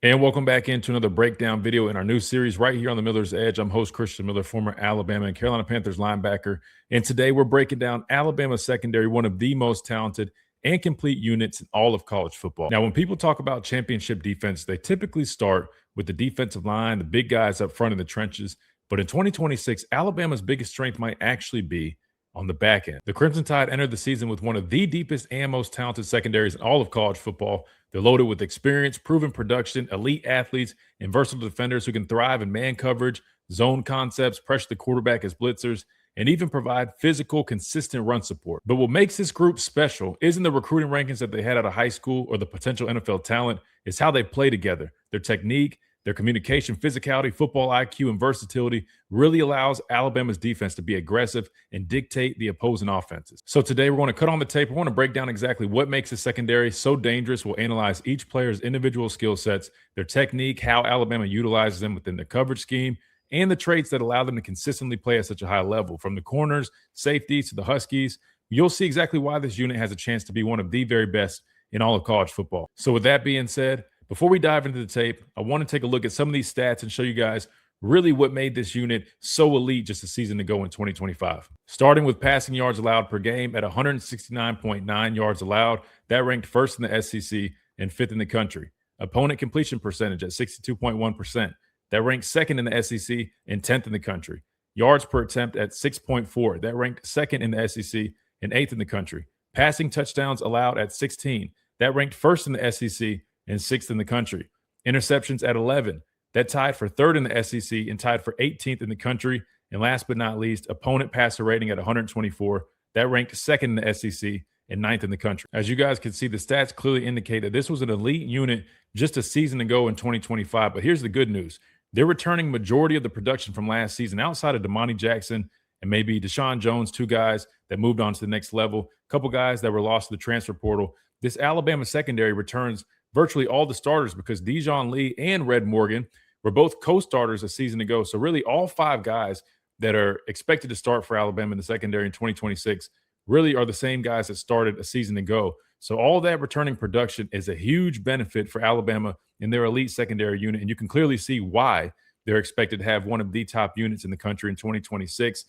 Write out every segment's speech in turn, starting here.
And welcome back into another breakdown video in our new series right here on the Miller's Edge. I'm host Christian Miller, former Alabama and Carolina Panthers linebacker. And today we're breaking down Alabama secondary, one of the most talented and complete units in all of college football. Now, when people talk about championship defense, they typically start with the defensive line, the big guys up front in the trenches. But in 2026, Alabama's biggest strength might actually be on the back end. The Crimson Tide entered the season with one of the deepest and most talented secondaries in all of college football. They're loaded with experience, proven production, elite athletes, and versatile defenders who can thrive in man coverage, zone concepts, pressure the quarterback as blitzers, and even provide physical, consistent run support. But what makes this group special isn't the recruiting rankings that they had out of high school or the potential NFL talent. It's how they play together. Their technique, their communication, physicality, football IQ, and versatility really allows Alabama's defense to be aggressive and dictate the opposing offenses. So today we're going to cut on the tape. We want to break down exactly what makes the secondary so dangerous. We'll analyze each player's individual skill sets, their technique, how Alabama utilizes them within the coverage scheme, and the traits that allow them to consistently play at such a high level. From the corners, safeties, to the Huskies, you'll see exactly why this unit has a chance to be one of the very best in all of college football. So with that being said, before we dive into the tape, I want to take a look at some of these stats and show you guys really what made this unit so elite just a season ago in 2025. Starting with passing yards allowed per game at 169.9 yards allowed. That ranked first in the SEC and fifth in the country. Opponent completion percentage at 62.1%. That ranked second in the SEC and 10th in the country. Yards per attempt at 6.4. That ranked second in the SEC and eighth in the country. Passing touchdowns allowed at 16. That ranked first in the SEC and sixth in the country. Interceptions at 11. That tied for third in the SEC and tied for 18th in the country. And last but not least, opponent passer rating at 124. That ranked second in the SEC and ninth in the country. As you guys can see, the stats clearly indicate that this was an elite unit just a season ago in 2025. But here's the good news. They're returning majority of the production from last season outside of Damani Jackson and maybe Deshaun Jones, two guys that moved on to the next level, a couple guys that were lost to the transfer portal. This Alabama secondary returns virtually all the starters because Dejon Lee and Red Morgan were both co-starters a season ago. So really all five guys that are expected to start for Alabama in the secondary in 2026 really are the same guys that started a season ago. So all that returning production is a huge benefit for Alabama in their elite secondary unit. And you can clearly see why they're expected to have one of the top units in the country in 2026.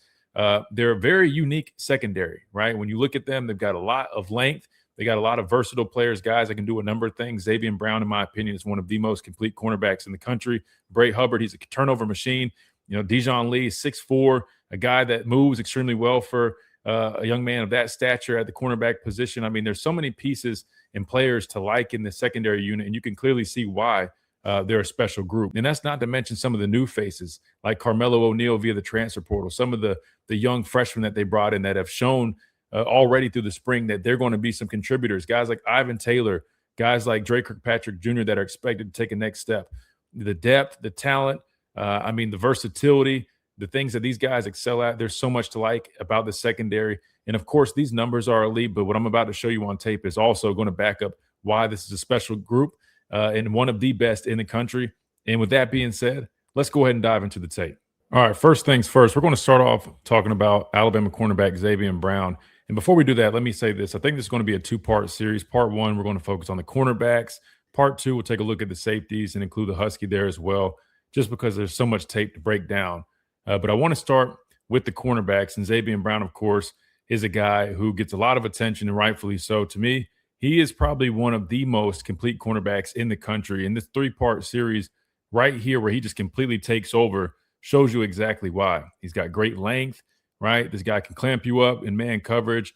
They're a very unique secondary, right? When you look at them, they've got a lot of length. They got a lot of versatile players, guys that can do a number of things. Zabian Brown, in my opinion, is one of the most complete cornerbacks in the country. Bray Hubbard, he's a turnover machine. You know, Dejon Lee, 6'4", a guy that moves extremely well for a young man of that stature at the cornerback position. I mean, there's so many pieces and players to like in the secondary unit, and you can clearly see why they're a special group. And that's not to mention some of the new faces like Carmelo O'Neal via the transfer portal, some of the young freshmen that they brought in that have shown already through the spring that they're going to be some contributors. Guys like Ivan Taylor, guys like Drake Kirkpatrick Jr. that are expected to take a next step. The depth, the talent, the versatility, the things that these guys excel at. There's so much to like about the secondary. And of course, these numbers are elite, but what I'm about to show you on tape is also going to back up why this is a special group and one of the best in the country. And with that being said, let's go ahead and dive into the tape. All right, first things first, we're going to start off talking about Alabama cornerback Zabian Brown. And before we do that, let me say this. I think this is going to be a two-part series. Part one, we're going to focus on the cornerbacks. Part two, we'll take a look at the safeties and include the Husky there as well, just because there's so much tape to break down. But I want to start with the cornerbacks. And Zabian Brown, of course, is a guy who gets a lot of attention, and rightfully so. To me, he is probably one of the most complete cornerbacks in the country. And this three-part series right here where he just completely takes over shows you exactly why. He's got great length, right? This guy can clamp you up in man coverage.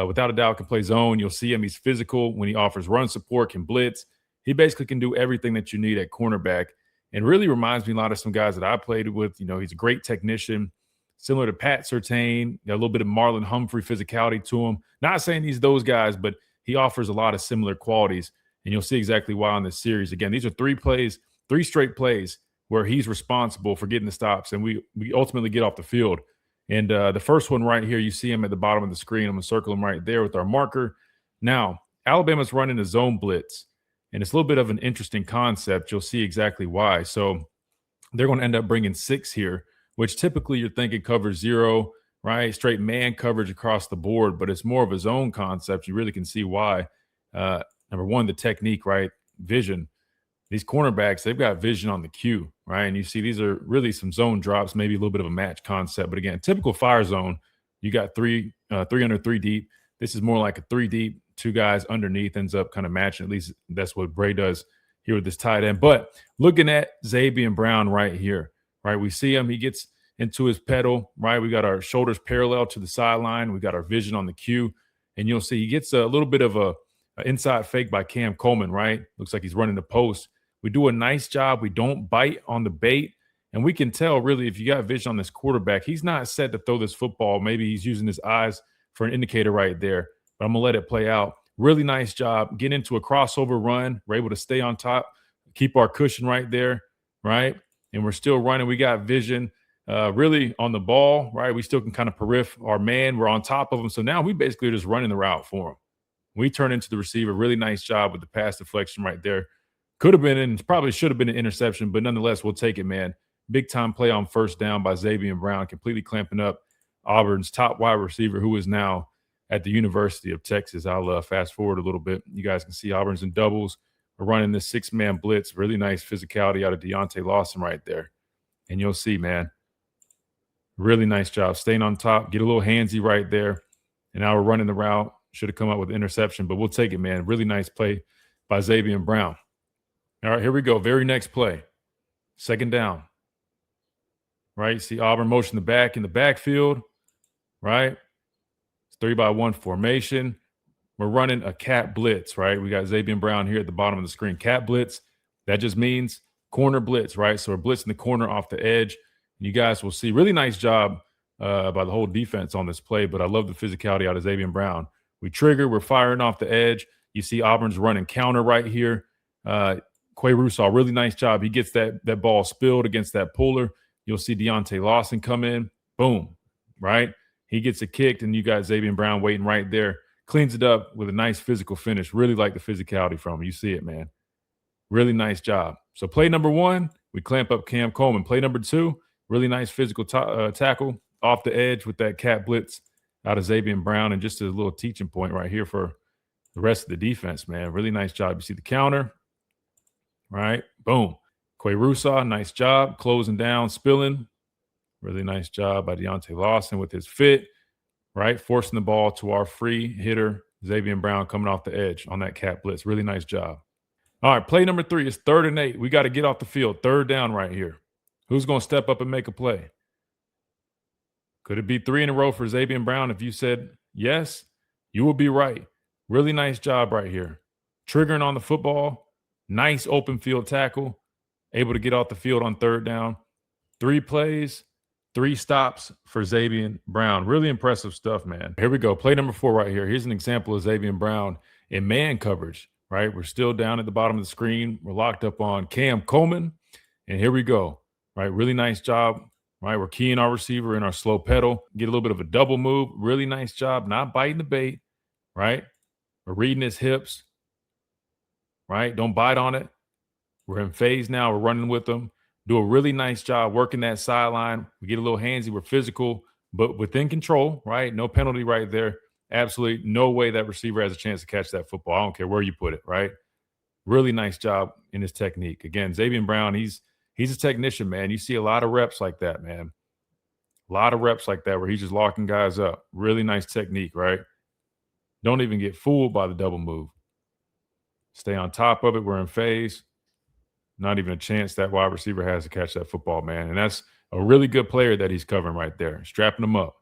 Without a doubt, can play zone. You'll see him. He's physical when he offers run support, can blitz. He basically can do everything that you need at cornerback, and really reminds me a lot of some guys that I played with. You know, he's a great technician, similar to Pat Surtain. Got a little bit of Marlon Humphrey physicality to him. Not saying he's those guys, but he offers a lot of similar qualities, and you'll see exactly why on this series. Again, these are three straight plays where he's responsible for getting the stops, and we ultimately get off the field. And the first one right here, you see him at the bottom of the screen. I'm going to circle him right there with our marker. Now, Alabama's running a zone blitz, and it's a little bit of an interesting concept. You'll see exactly why. So they're going to end up bringing 6 here, which typically you're thinking cover 0, right? Straight man coverage across the board, but it's more of a zone concept. You really can see why. Number one, the technique, right? Vision. these cornerbacks, they've got vision on the cue, right? And you see these are really some zone drops, maybe a little bit of a match concept. But again, typical fire zone, you got three under, three deep. This is more like a three deep, two guys underneath, ends up kind of matching. At least that's what Bray does here with this tight end. But looking at Zabian Brown right here, right? We see him, he gets into his pedal, right? We got our shoulders parallel to the sideline. We got our vision on the cue. And you'll see he gets a little bit of a inside fake by Cam Coleman, right? Looks like he's running the post. We do a nice job. We don't bite on the bait. And we can tell, really, if you got vision on this quarterback, he's not set to throw this football. Maybe he's using his eyes for an indicator right there. But I'm going to let it play out. Really nice job. Get into a crossover run. We're able to stay on top, keep our cushion right there, right? And we're still running. We got vision really on the ball, right? We still can kind of periph our man. We're on top of him. So now we basically are just running the route for him. We turn into the receiver. Really nice job with the pass deflection right there. Could have been, and probably should have been an interception, but nonetheless, we'll take it, man. Big time play on first down by Zabian Brown, completely clamping up Auburn's top wide receiver, who is now at the University of Texas. I'll fast forward a little bit. You guys can see Auburn's in doubles. We're running this six-man blitz. Really nice physicality out of Deontay Lawson right there. And you'll see, man, really nice job staying on top. Get a little handsy right there. And now we're running the route. Should have come up with an interception, but we'll take it, man. Really nice play by Zabian Brown. All right, here we go. Very next play. Second down. Right? See Auburn motion the back in the backfield. Right? It's 3-by-1 formation. We're running a cat blitz, right? We got Zabian Brown here at the bottom of the screen. Cat blitz. That just means corner blitz, right? So we're blitzing the corner off the edge. You guys will see really nice job by the whole defense on this play, but I love the physicality out of Zabian Brown. We trigger. We're firing off the edge. You see Auburn's running counter right here. Quay Russaw, really nice job. He gets that ball spilled against that puller. You'll see Deontay Lawson come in. Boom, right? He gets it kicked, and you got Zabian Brown waiting right there. Cleans it up with a nice physical finish. Really like the physicality from him. You see it, man. Really nice job. So play number one, we clamp up Cam Coleman. Play number two, really nice physical tackle off the edge with that cat blitz out of Zabian Brown. And just a little teaching point right here for the rest of the defense, man. Really nice job. You see the counter, right? Boom. Quay Russaw, nice job. Closing down, spilling. Really nice job by Deontay Lawson with his fit, right? Forcing the ball to our free hitter, Zabian Brown, coming off the edge on that cat blitz. Really nice job. All right, play number 3 is 3rd and 8. We got to get off the field. 3rd down right here. Who's going to step up and make a play? Could it be 3 in a row for Zabian Brown? If you said yes, you will be right. Really nice job right here. Triggering on the football. Nice open field tackle. Able to get off the field on 3rd down. 3 plays, 3 stops for Zabian Brown. Really impressive stuff, man. Here we go. Play number 4 right here. Here's an example of Zabian Brown in man coverage, right? We're still down at the bottom of the screen. We're locked up on Cam Coleman. And here we go, right? Really nice job, right? We're keying our receiver in our slow pedal. Get a little bit of a double move. Really nice job. Not biting the bait, right? We're reading his hips, right? Don't bite on it. We're in phase now. We're running with them. Do a really nice job working that sideline. We get a little handsy. We're physical, but within control, right? No penalty right there. Absolutely no way that receiver has a chance to catch that football. I don't care where you put it, right? Really nice job in his technique. Again, Zabian Brown, he's a technician, man. You see a lot of reps like that, man. A lot of reps like that where he's just locking guys up. Really nice technique, right? Don't even get fooled by the double move. Stay on top of it. We're in phase. Not even a chance that wide receiver has to catch that football, man. And that's a really good player that he's covering right there, strapping him up.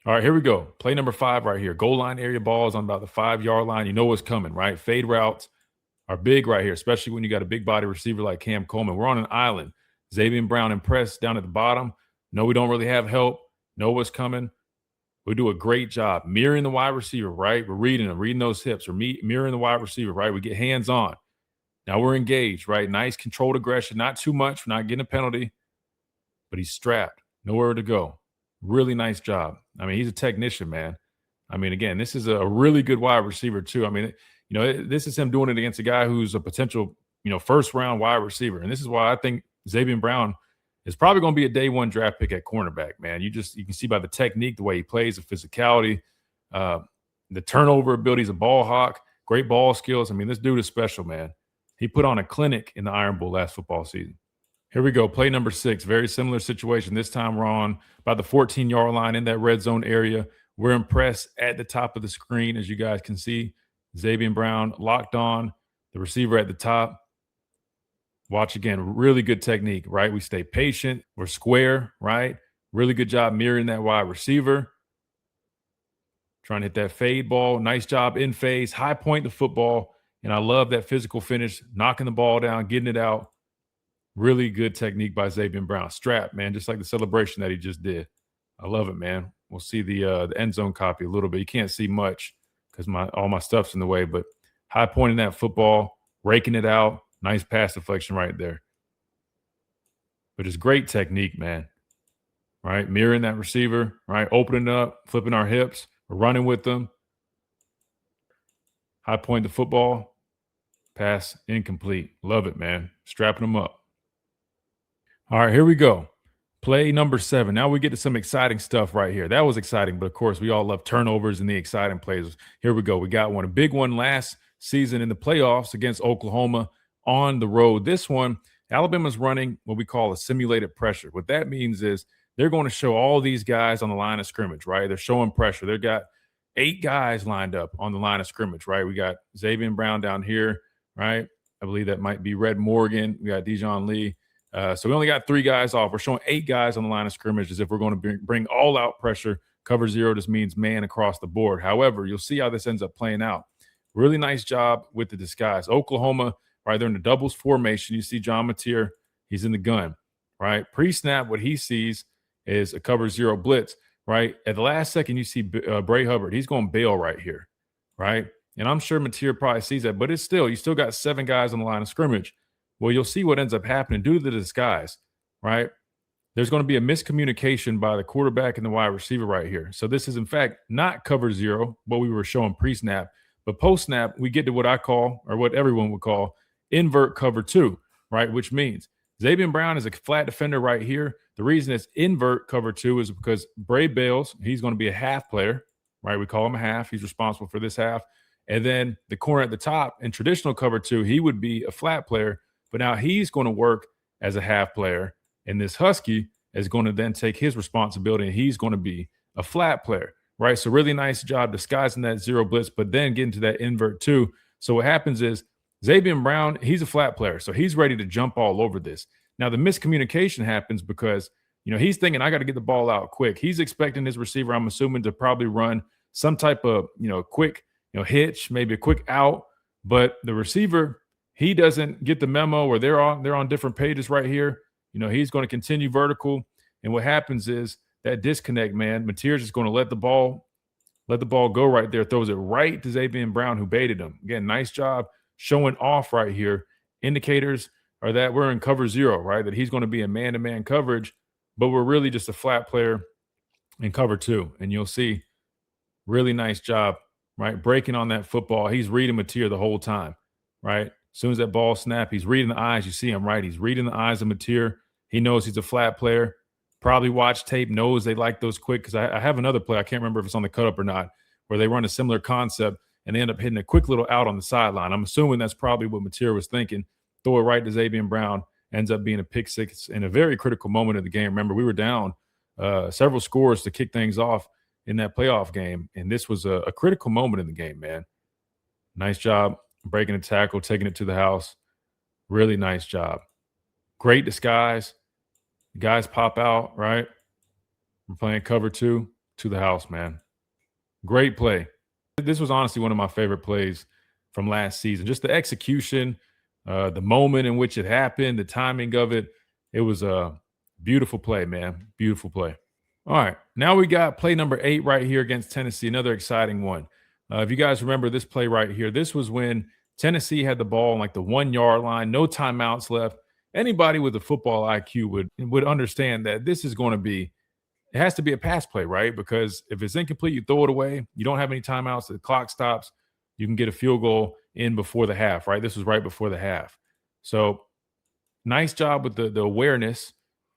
All right, here we go. Play number 5 right here. Goal line area balls on about the 5-yard line. You know what's coming, right? Fade routes are big right here, especially when you got a big body receiver like Cam Coleman. We're on an island. Zabian Brown and press down at the bottom. No, we don't really have help. Know what's coming. We do a great job mirroring the wide receiver, right? We're reading them, reading those hips. We're mirroring the wide receiver, right? We get hands on. Now we're engaged, right? Nice controlled aggression. Not too much. We're not getting a penalty. But he's strapped. Nowhere to go. Really nice job. I mean, he's a technician, man. I mean, again, this is a really good wide receiver, too. I mean, you know, this is him doing it against a guy who's a potential, you know, first-round wide receiver. And this is why I think Zabian Brown is probably going to be a day 1 draft pick at cornerback, man. You can see by the technique, the way he plays, the physicality, the turnover ability. He's a ball hawk, great ball skills. I mean, this dude is special, man. He put on a clinic in the Iron Bowl last football season. Here we go. Play number 6. Very similar situation. This time we're on about the 14-yard line in that red zone area. We're impressed at the top of the screen, as you guys can see. Zabian Brown locked on, the receiver at the top. Watch again. Really good technique, right? We stay patient. We're square, right? Really good job mirroring that wide receiver. Trying to hit that fade ball. Nice job in phase. High point the football. And I love that physical finish, knocking the ball down, getting it out. Really good technique by Zabian Brown. Strap, man, just like the celebration that he just did. I love it, man. We'll see the end zone copy a little bit. You can't see much because all my stuff's in the way, but high pointing that football, raking it out. Nice pass deflection right there. But it's great technique, man. Right? Mirroring that receiver, right? Opening up, flipping our hips. We're running with them. High point the football. Pass incomplete. Love it, man. Strapping them up. All right, here we go. Play number 7. Now we get to some exciting stuff right here. That was exciting, but of course, we all love turnovers and the exciting plays. Here we go. We got one. A big one last season in the playoffs against Oklahoma on the road. This one, Alabama's running what we call a simulated pressure. What that means is they're going to show all these guys on the line of scrimmage, right? They're showing pressure. They've got 8 guys lined up on the line of scrimmage, right? We got Zabian Brown down here, right? I believe that might be Red Morgan. We got Dejon Lee. So we only got 3 guys off. We're showing 8 guys on the line of scrimmage as if we're going to bring all-out pressure. Cover 0 just means man across the board. However, you'll see how this ends up playing out. Really nice job with the disguise. Oklahoma, right, they're in the doubles formation. You see John Mateer, he's in the gun, right? Pre-snap, what he sees is a cover 0 blitz, right? At the last second, you see Bray Hubbard. He's going bail right here, right? And I'm sure Mateer probably sees that, but it's still, you still got 7 guys on the line of scrimmage. Well, you'll see what ends up happening due to the disguise, right? There's going to be a miscommunication by the quarterback and the wide receiver right here. So this is, in fact, not cover 0, what we were showing pre-snap. But post-snap, we get to what I call, or what everyone would call, invert cover 2, right? Which means Zabian Brown is a flat defender right here. The reason it's invert cover 2 is because Bray bails. He's going to be a half player, right? We call him a half. He's responsible for this half. And then the corner at the top, in traditional cover 2, he would be a flat player. But now he's going to work as a half player, and this Husky is going to then take his responsibility, and he's going to be a flat player, right? So really nice job disguising that 0 blitz, but then getting to that invert 2. So what happens is Zabian Brown, he's a flat player, so he's ready to jump all over this. Now the miscommunication happens because, he's thinking, I got to get the ball out quick. He's expecting his receiver, I'm assuming, to probably run some type of, quick, hitch, maybe a quick out, but the receiver, he doesn't get the memo, or they're on different pages right here. He's going to continue vertical. And what happens is that disconnect, man, Mateer's just going to let the ball go right there, throws it right to Zabian Brown, who baited him. Again, nice job showing off right here. Indicators are that we're in cover 0, right? That he's going to be in man-to-man coverage, but we're really just a flat player in cover 2. And you'll see really nice job, right? Breaking on that football. He's reading Mateer the whole time, right? As soon as that ball snap, he's reading the eyes. You see him, right? He's reading the eyes of Mateer. He knows he's a flat player. Probably watched tape, knows they like those quick, because I have another play. I can't remember if it's on the cut-up or not, where they run a similar concept, and they end up hitting a quick little out on the sideline. I'm assuming that's probably what Mateer was thinking. Throw it right to Zabian Brown. Ends up being a pick 6 in a very critical moment of the game. Remember, we were down several scores to kick things off in that playoff game, and this was a critical moment in the game, man. Nice job breaking a tackle, taking it to the house. Really nice job. Great disguise. The guys pop out, right? We're playing cover 2 to the house, man. Great play. This was honestly one of my favorite plays from last season. Just the execution, the moment in which it happened, the timing of it. It was a beautiful play, man. Beautiful play. All right. Now we got play number 8 right here against Tennessee. Another exciting one. If you guys remember this play right here, this was when Tennessee had the ball on like the 1-yard line, no timeouts left. Anybody with a football IQ would understand that this is going to be, it has to be a pass play, right? Because if it's incomplete, you throw it away. You don't have any timeouts. The clock stops. You can get a field goal in before the half, right? This was right before the half. So nice job with the awareness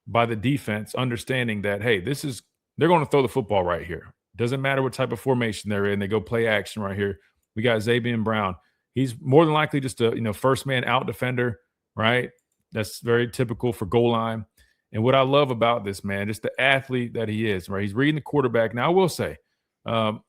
by the defense, understanding that, hey, they're going to throw the football right here. Doesn't matter what type of formation they're in. They go play action right here. We got Zabian Brown. He's more than likely just a first man out defender, right? That's very typical for goal line. And what I love about this man, just the athlete that he is, right? He's reading the quarterback. Now I will say, um,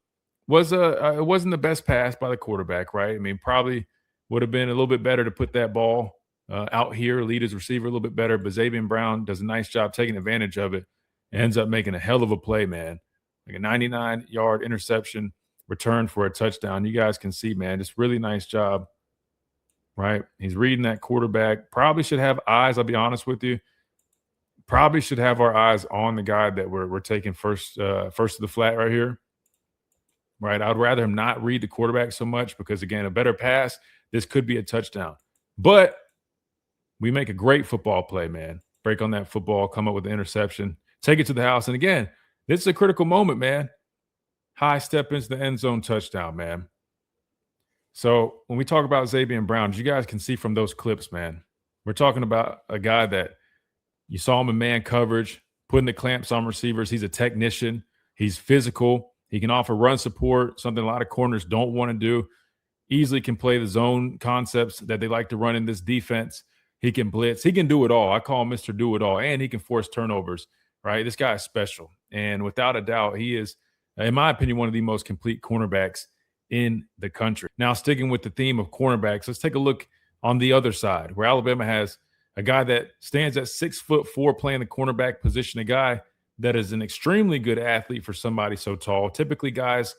it wasn't the best pass by the quarterback, right? I mean, probably would have been a little bit better to put that ball out here, lead his receiver a little bit better. But Zabian Brown does a nice job taking advantage of it. Ends up making a hell of a play, man. Like a 99-yard interception return for a touchdown. You guys can see, man, just really nice job, right? He's reading that quarterback. Probably should have eyes, I'll be honest with you. Probably should have our eyes on the guy that we're taking first to the flat right here. Right. I'd rather him not read the quarterback so much because, again, a better pass, this could be a touchdown. But we make a great football play, man. Break on that football, come up with the interception, take it to the house. And again, this is a critical moment, man. High step into the end zone touchdown, man. So when we talk about Zabian Brown, as you guys can see from those clips, man, we're talking about a guy that you saw him in man coverage, putting the clamps on receivers. He's a technician. He's physical. He can offer run support, something a lot of corners don't want to do. Easily can play the zone concepts that they like to run in this defense. He can blitz. He can do it all. I call him Mr. Do It All. And he can force turnovers, right? This guy is special. And without a doubt, he is, in my opinion, one of the most complete cornerbacks in the country. Now, sticking with the theme of cornerbacks, let's take a look on the other side where Alabama has a guy that stands at 6'4" playing the cornerback position, a guy that is an extremely good athlete for somebody so tall. Typically, guys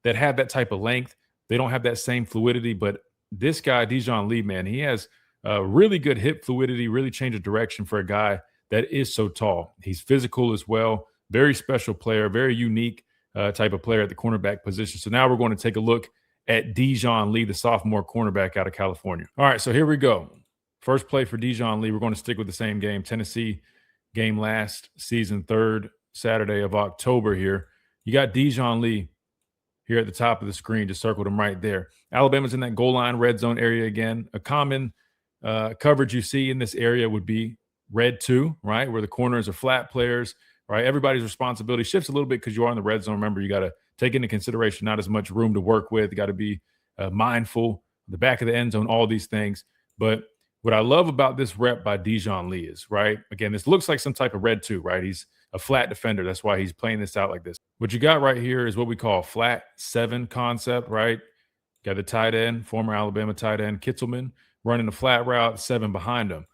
that have that type of length, they don't have that same fluidity. But this guy, Dejon Lee, man, he has really good hip fluidity, really change of direction for a guy that is so tall. He's physical as well. Very special player, very unique type of player at the cornerback position. So now we're going to take a look at Dejon Lee, the sophomore cornerback out of California. All right, so here we go. First play for Dejon Lee. We're going to stick with the same game. Tennessee game last season, 3rd Saturday of October here. You got Dejon Lee here at the top of the screen. Just circled him right there. Alabama's in that goal line red zone area again. A common coverage you see in this area would be red 2, right, where the corners are flat players, right? Everybody's responsibility shifts a little bit because you are in the red zone. Remember, you got to take into consideration not as much room to work with. You got to be mindful, the back of the end zone, all these things. But what I love about this rep by Dejon Lee is, right, again, this looks like some type of red 2, right? He's a flat defender. That's why he's playing this out like this. What you got right here is what we call flat 7 concept, right? Got the tight end, former Alabama tight end, Kitzelman, running a flat route, 7 behind him.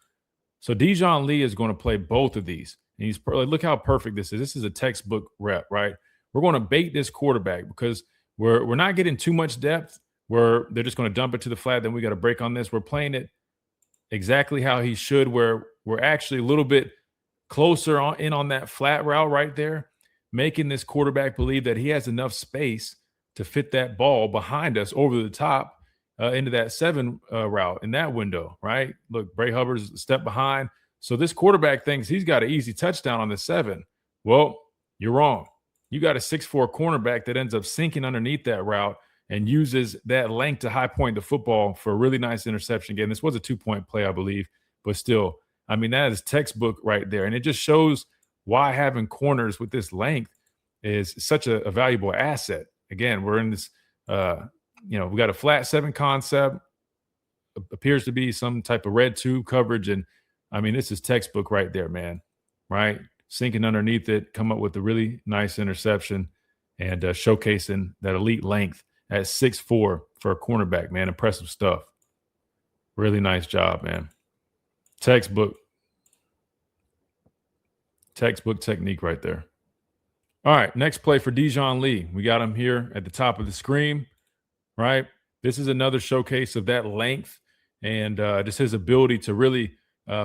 So Dejon Lee is going to play both of these. And he's look how perfect this is. This is a textbook rep, right? We're going to bait this quarterback because we're not getting too much depth where they're just going to dump it to the flat. Then we got to break on this. We're playing it exactly how he should, where we're actually a little bit closer on that flat route right there, making this quarterback believe that he has enough space to fit that ball behind us over the top into that 7 route in that window, right? Look, Bray Hubbard's a step behind. So this quarterback thinks he's got an easy touchdown on the 7. Well, you're wrong. You got a 6'4" cornerback that ends up sinking underneath that route and uses that length to high point the football for a really nice interception. Again, this was a 2-point play, I believe, but still, I mean, that is textbook right there. And it just shows why having corners with this length is such a valuable asset. Again, we're in this, we got a flat 7 concept, appears to be some type of red 2 coverage. And I mean, this is textbook right there, man, right? Sinking underneath it, come up with a really nice interception and showcasing that elite length at 6'4" for a cornerback, man. Impressive stuff. Really nice job, man. Textbook technique right there. All right, next play for Dejon Lee. We got him here at the top of the screen, right? This is another showcase of that length and just his ability to really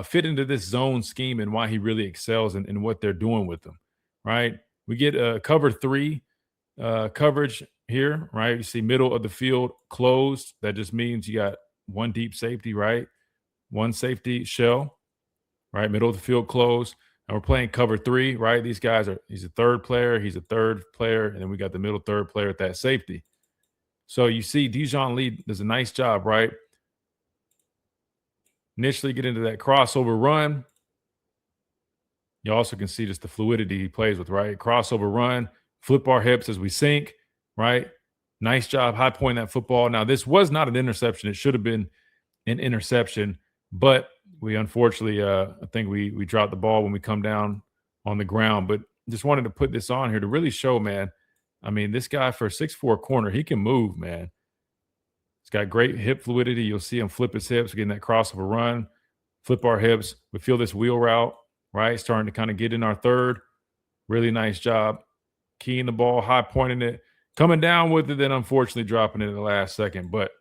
fit into this zone scheme and why he really excels in what they're doing with him, right? We get a cover 3 coverage here, right? You see middle of the field closed. That just means you got 1 deep safety, right? 1 safety shell, right? Middle of the field closed. And we're playing cover 3, right? These guys he's a 3rd player, he's a 3rd player, and then we got the middle 3rd player at that safety. So you see Dejon Lee does a nice job, right? Initially get into that crossover run. You also can see just the fluidity he plays with, right? Crossover run, flip our hips as we sink, right? Nice job high pointing that football. Now, this was not an interception. It should have been an interception, but we unfortunately, I think we dropped the ball when we come down on the ground. But just wanted to put this on here to really show, man. I mean, this guy for a 6'4" corner, he can move, man. He's got great hip fluidity. You'll see him flip his hips, getting that crossover run, flip our hips. We feel this wheel route, right? Starting to kind of get in our third. Really nice job. Keying the ball, high pointing it, coming down with it, then unfortunately dropping it in the last second. But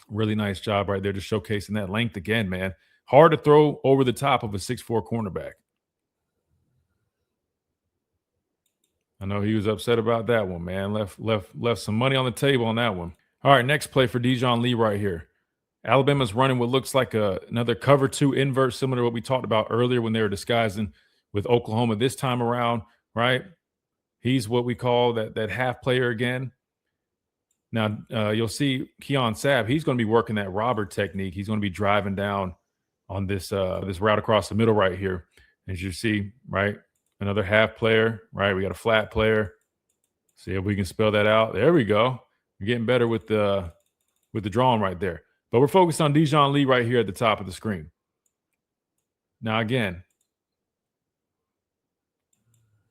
really nice job right there, just showcasing that length again, man. Hard to throw over the top of a 6'4" cornerback. I know he was upset about that one, man. Left some money on the table on that one. All right, next play for Dejon Lee right here. Alabama's running what looks like another cover 2 invert, similar to what we talked about earlier when they were disguising with Oklahoma this time around, right? He's what we call that half player again. Now, you'll see Keon Sabb, he's going to be working that robber technique. He's going to be driving down on this route across the middle right here. As you see, right, another half player, right? We got a flat player. See if we can spell that out. There we go. We're getting better with the drawing right there. But we're focused on Dejon Lee right here at the top of the screen. Now, again,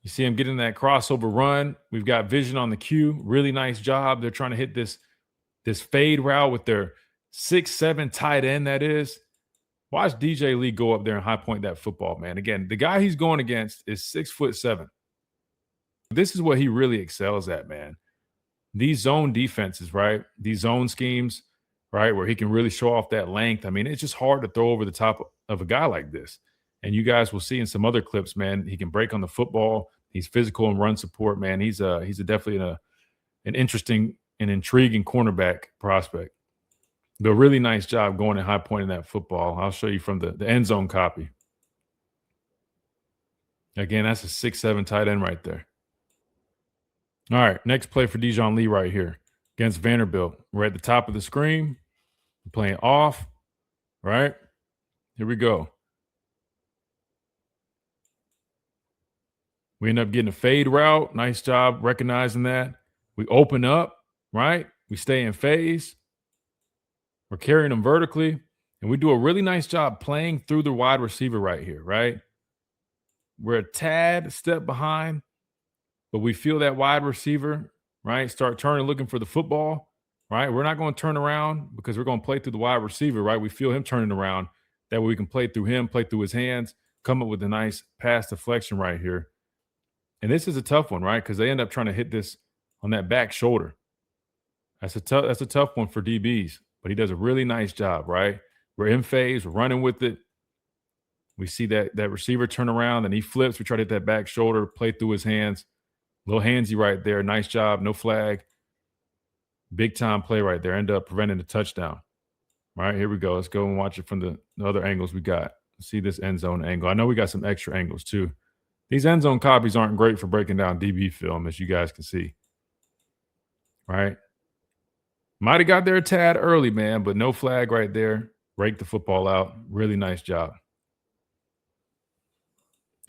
you see him getting that crossover run. We've got vision on the cue. Really nice job. They're trying to hit this fade route with their 6'7" tight end, that is. Watch DJ Lee go up there and high point that football, man. Again, the guy he's going against is 6'7". This is what he really excels at, man. These zone defenses, right? These zone schemes, right, where he can really show off that length. I mean, it's just hard to throw over the top of a guy like this. And you guys will see in some other clips, man, he can break on the football. He's physical and run support, man. He's definitely an interesting and intriguing cornerback prospect. But a really nice job going and high pointing that football. I'll show you from the end zone copy. Again, that's a 6'7" tight end right there. All right, next play for Dejon Lee right here against Vanderbilt. We're at the top of the screen. We're playing off, right? Here we go. We end up getting a fade route. Nice job recognizing that. We open up, right? We stay in phase. We're carrying them vertically. And we do a really nice job playing through the wide receiver right here, right? We're a tad step behind, but we feel that wide receiver, right? Start turning, looking for the football, right? We're not going to turn around because we're going to play through the wide receiver, right? We feel him turning around. That way we can play through him, play through his hands, come up with a nice pass deflection right here. And this is a tough one, right? Because they end up trying to hit this on that back shoulder. That's a tough one for DBs, but he does a really nice job, right? We're in phase, we're running with it. We see that receiver turn around and he flips. We try to hit that back shoulder, play through his hands. Little handsy right there. Nice job. No flag. Big time play right there. End up preventing the touchdown. All right, here we go. Let's go and watch it from the other angles we got. See this end zone angle. I know we got some extra angles too. These end zone copies aren't great for breaking down DB film, as you guys can see. All right. Might have got there a tad early, man, but no flag right there. Break the football out. Really nice job.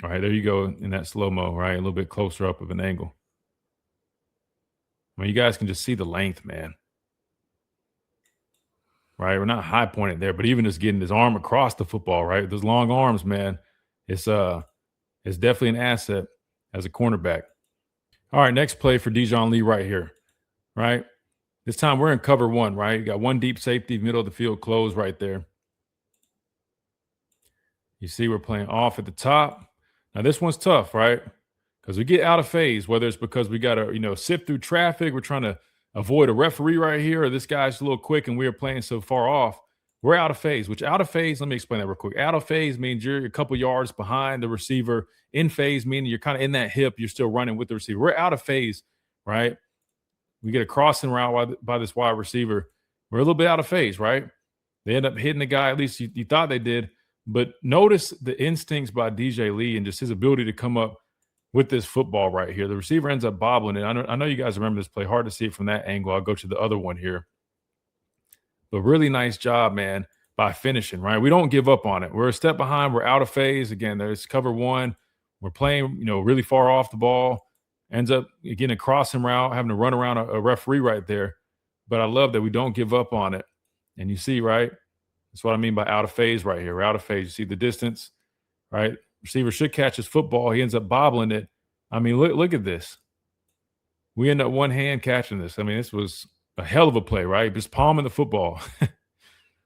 All right, there you go in that slow-mo, right? A little bit closer up of an angle. I mean, you guys can just see the length, man. Right? We're not high pointed there, but even just getting his arm across the football, right? Those long arms, man, it's definitely an asset as a cornerback. All right, next play for Dejon Lee right here, right? This time we're in cover 1, right? You got one deep safety, middle of the field closed right there. You see we're playing off at the top. Now, this one's tough, right? Because we get out of phase, whether it's because we got to, sift through traffic. We're trying to avoid a referee right here, or this guy's a little quick and we're playing so far off. We're out of phase, which out of phase, let me explain that real quick. Out of phase means you're a couple yards behind the receiver. In phase, meaning you're kind of in that hip. You're still running with the receiver. We're out of phase, right? We get a crossing route by this wide receiver. We're a little bit out of phase, right? They end up hitting the guy, at least you thought they did. But notice the instincts by DJ Lee and just his ability to come up with this football right here. The receiver ends up bobbling it. I know you guys remember this play. Hard to see it from that angle. I'll go to the other one here. But really nice job, man, by finishing, right? We don't give up on it. We're a step behind. We're out of phase. Again, there's cover 1. We're playing, really far off the ball. ends up getting a crossing route, having to run around a referee right there. But I love that we don't give up on it. And you see, right? That's what I mean by out of phase right here. We're out of phase. You see the distance, right? Receiver should catch his football. He ends up bobbling it. I mean, look at this. We end up one hand catching this. I mean, this was a hell of a play, right? Just palming the football.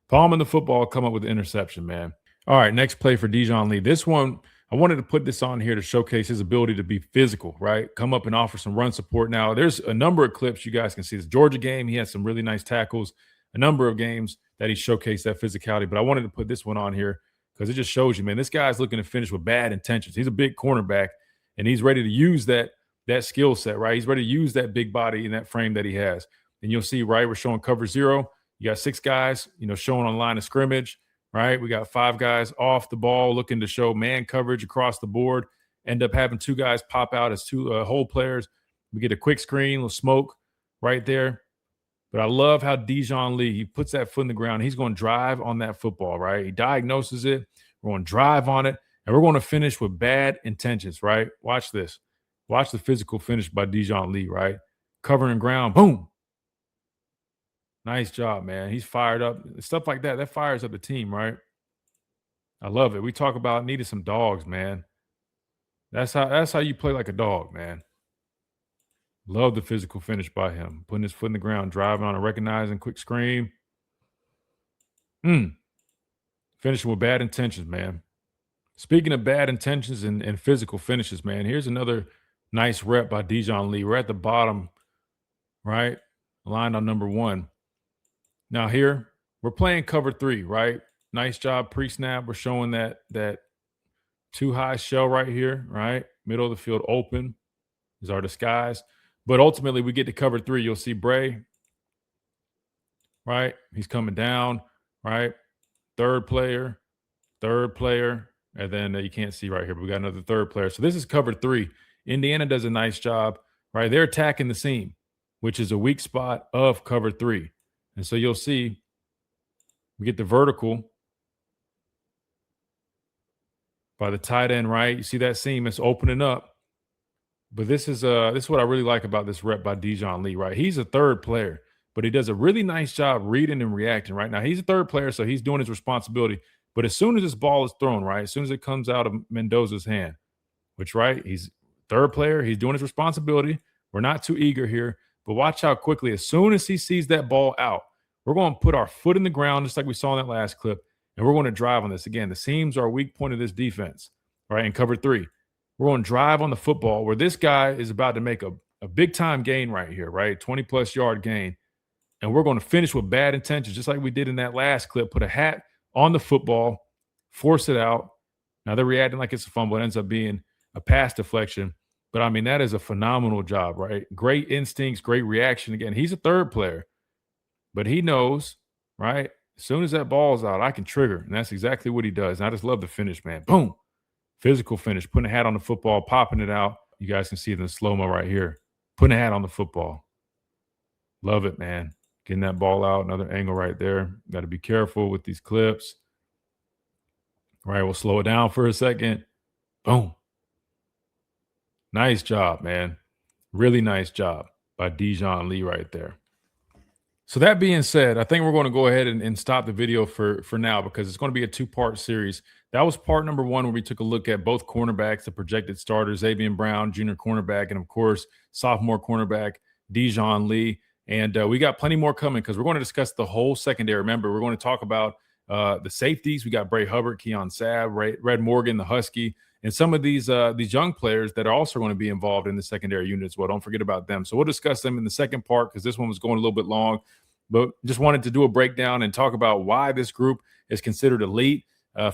Palming the football, come up with the interception, man. All right, next play for Dejon Lee. This one, I wanted to put this on here to showcase his ability to be physical, right? Come up and offer some run support. Now, there's a number of clips you guys can see. This Georgia game, he had some really nice tackles. A number of games that he showcased that physicality. But I wanted to put this one on here because it just shows you, man, this guy's looking to finish with bad intentions. He's a big cornerback, and he's ready to use that skill set, right? He's ready to use that big body and that frame that he has. And you'll see, right, we're showing cover 0. You got 6 guys, showing on line of scrimmage, right? We got 5 guys off the ball looking to show man coverage across the board. End up having 2 guys pop out as 2 hole players. We get a quick screen, little smoke right there. But I love how Dejon Lee, he puts that foot in the ground. He's going to drive on that football, right? He diagnoses it. We're going to drive on it, and we're going to finish with bad intentions, right? Watch this. Watch the physical finish by Dejon Lee, right? Covering ground, boom. Nice job, man. He's fired up. Stuff like that, that fires up the team, right? I love it. We talk about needing some dogs, man. That's how you play like a dog, man. Love the physical finish by him. Putting his foot in the ground, driving on a recognizing quick screen. Finishing with bad intentions, man. Speaking of bad intentions and physical finishes, man, here's another nice rep by Dejon Lee. We're at the bottom, right? Lined on number 1. Now here, we're playing cover 3, right? Nice job pre-snap. We're showing that too high shell right here, right? Middle of the field open is our disguise. But ultimately, we get to cover 3. You'll see Bray, right? He's coming down, right? Third player, and then you can't see right here, but we got another third player. So this is cover 3. Indiana does a nice job, right? They're attacking the seam, which is a weak spot of cover 3. And so you'll see we get the vertical by the tight end, right? You see that seam, it's opening up. But this is what I really like about this rep by Dejon Lee, right? He's a third player, but he does a really nice job reading and reacting, right? Now, he's a third player, so he's doing his responsibility. But as soon as this ball is thrown, right, as soon as it comes out of Mendoza's hand, which, right, he's third player, he's doing his responsibility. We're not too eager here. But watch how quickly, as soon as he sees that ball out, we're going to put our foot in the ground, just like we saw in that last clip, and we're going to drive on this. Again, the seams are a weak point of this defense, right, in cover 3. We're going to drive on the football where this guy is about to make a big-time gain right here, right, 20-plus yard gain, and we're going to finish with bad intentions, just like we did in that last clip, put a hat on the football, force it out. Now, they're reacting like it's a fumble. It ends up being a pass deflection. But, I mean, that is a phenomenal job, right? Great instincts, great reaction. Again, he's a third player, but he knows, right, as soon as that ball's out, I can trigger, and that's exactly what he does. And I just love the finish, man. Boom. Physical finish, putting a hat on the football, popping it out. You guys can see it in the slow-mo right here. Putting a hat on the football. Love it, man. Getting that ball out, another angle right there. Got to be careful with these clips. All right, we'll slow it down for a second. Boom. Nice job, man. Really nice job by Dejon Lee right there. So that being said, I think we're going to go ahead and stop the video for now because it's going to be a 2-part series. That was part number 1 where we took a look at both cornerbacks, the projected starters, Zabian Brown, junior cornerback, and, of course, sophomore cornerback Dejon Lee. And we got plenty more coming because we're going to discuss the whole secondary. Remember, we're going to talk about the safeties. We got Bray Hubbard, Keon Sabb, Red Morgan, the Husky, and some of these young players that are also going to be involved in the secondary unit as well. Don't forget about them. So we'll discuss them in the second part because this one was going a little bit long. But just wanted to do a breakdown and talk about why this group is considered elite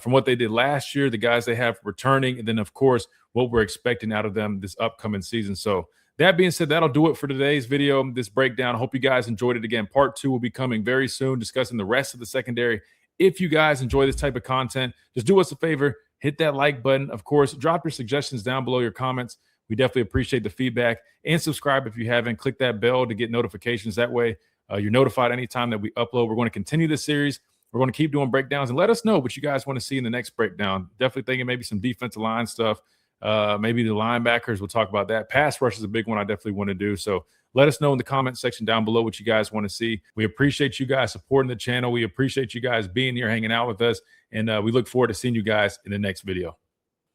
from what they did last year, the guys they have returning, and then, of course, what we're expecting out of them this upcoming season. So that being said, that'll do it for today's video, this breakdown. I hope you guys enjoyed it. Again, part 2 will be coming very soon, discussing the rest of the secondary. If you guys enjoy this type of content, just do us a favor, hit that like button. Of course, drop your suggestions down below, your comments. We definitely appreciate the feedback. And subscribe if you haven't. Click that bell to get notifications. That way, you're notified anytime that we upload. We're going to continue this series. We're going to keep doing breakdowns, and let us know what you guys want to see in the next breakdown. Definitely thinking maybe some defensive line stuff. maybe the linebackers. We'll talk about that. Pass rush is a big one I definitely want to do. So let us know in the comment section down below what you guys want to see. We appreciate you guys supporting the channel. We appreciate you guys being here, hanging out with us. And we look forward to seeing you guys in the next video.